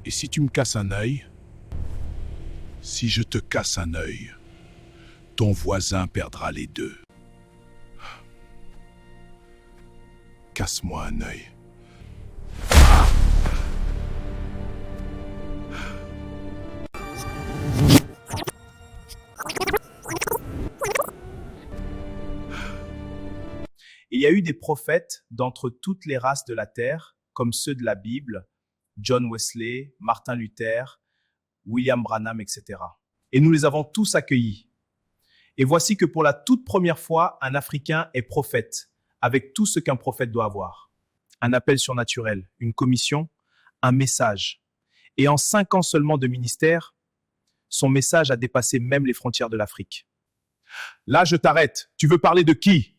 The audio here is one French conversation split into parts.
Et si tu me casses un œil, si je te casse un œil, ton voisin perdra les deux. Casse-moi un œil. Il y a eu des prophètes d'entre toutes les races de la terre, comme ceux de la Bible, John Wesley, Martin Luther, William Branham, etc. Et nous les avons tous accueillis. Et voici que pour la toute première fois, un Africain est prophète, avec tout ce qu'un prophète doit avoir. Un appel surnaturel, une commission, un message. Et en 5 ans seulement de ministère, son message a dépassé même les frontières de l'Afrique. Là, je t'arrête. Tu veux parler de qui?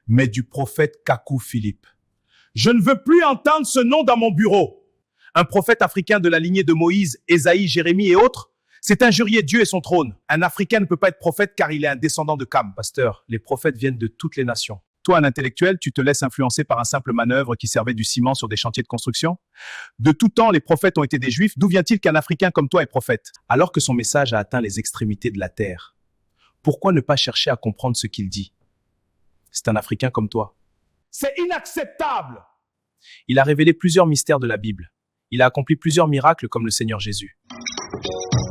Mais du prophète Kakou Philippe. Je ne veux plus entendre ce nom dans mon bureau. Un prophète africain de la lignée de Moïse, Ésaïe, Jérémie et autres, c'est injurier Dieu et son trône. Un Africain ne peut pas être prophète car il est un descendant de Cam. Pasteur, les prophètes viennent de toutes les nations. Toi, un intellectuel, tu te laisses influencer par un simple manœuvre qui servait du ciment sur des chantiers de construction? De tout temps, les prophètes ont été des Juifs. D'où vient-il qu'un Africain comme toi est prophète? Alors que son message a atteint les extrémités de la terre, pourquoi ne pas chercher à comprendre ce qu'il dit? C'est un Africain comme toi. C'est inacceptable! Il a révélé plusieurs mystères de la Bible. Il a accompli plusieurs miracles comme le Seigneur Jésus.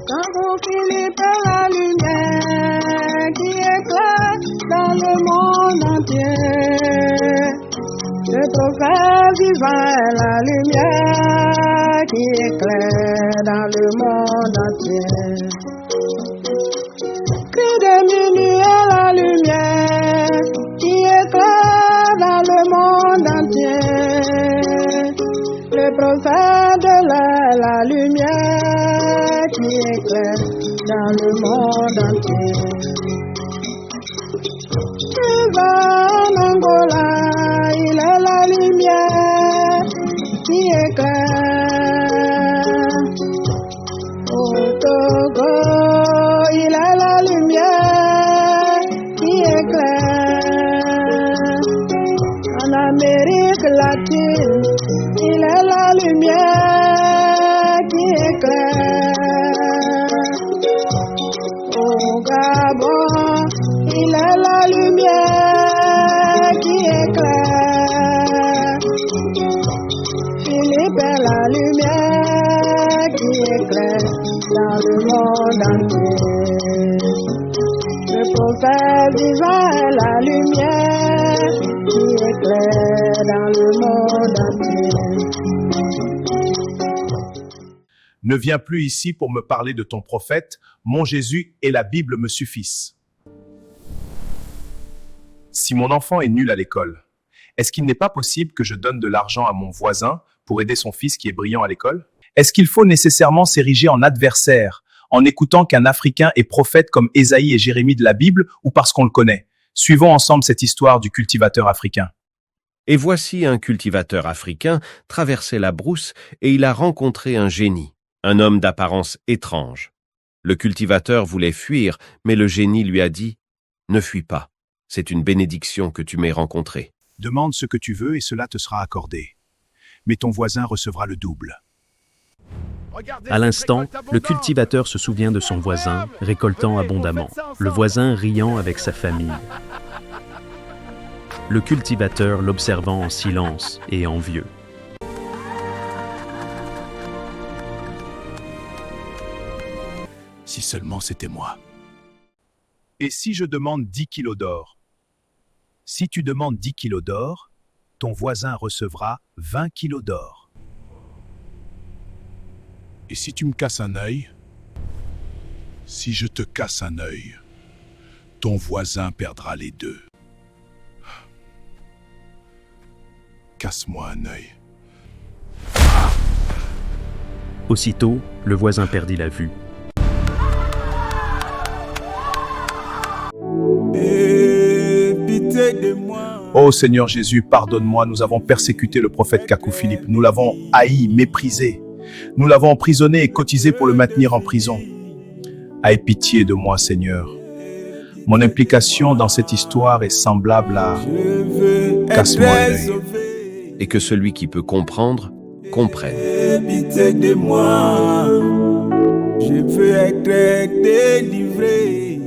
Kakou Philippe est la lumière qui éclaire dans le monde entier. Le prophète vivant est la lumière qui éclaire dans le monde entier. Cri de minuit est la lumière qui éclaire dans le monde entier. Le prophète de la lumière qui éclaire dans le monde entier. Il va en Angola, il est la lumière qui éclaire. Au Togo, il est la lumière qui éclaire. En Amérique latine, il est la lumière qui éclaire. Au Gabon, il est la lumière qui éclaire. Philippe est la lumière qui éclaire dans le monde entier. Le prophète vivant est la lumière qui éclaire dans le monde entier. Ne viens plus ici pour me parler de ton prophète. Mon Jésus et la Bible me suffisent. Si mon enfant est nul à l'école, est-ce qu'il n'est pas possible que je donne de l'argent à mon voisin pour aider son fils qui est brillant à l'école? Est-ce qu'il faut nécessairement s'ériger en adversaire en écoutant qu'un Africain est prophète comme Ésaïe et Jérémie de la Bible ou parce qu'on le connaît? Suivons ensemble cette histoire du cultivateur africain. Et voici un cultivateur africain traversait la brousse et il a rencontré un génie, un homme d'apparence étrange. Le cultivateur voulait fuir, mais le génie lui a dit « Ne fuis pas, c'est une bénédiction que tu m'aies rencontrée. » Demande ce que tu veux et cela te sera accordé. Mais ton voisin recevra le double. À l'instant, le cultivateur se souvient de son voisin, récoltant abondamment, le voisin riant avec sa famille. Le cultivateur l'observant en silence et envieux. Si seulement c'était moi. Et si je demande 10 kilos d'or? Si tu demandes 10 kilos d'or, ton voisin recevra 20 kilos d'or. Et si tu me casses un œil, si je te casse un œil, ton voisin perdra les deux. Casse-moi un œil. Aussitôt, le voisin perdit la vue. Ô Seigneur Jésus, pardonne-moi, nous avons persécuté le prophète Kakou Philippe, nous l'avons haï, méprisé, nous l'avons emprisonné et cotisé pour le maintenir en prison. Aie pitié de moi, Seigneur. Mon implication dans cette histoire est semblable à « casse-moi l'œil ». Et que celui qui peut comprendre comprennent. Pitié de moi, je veux être délivré.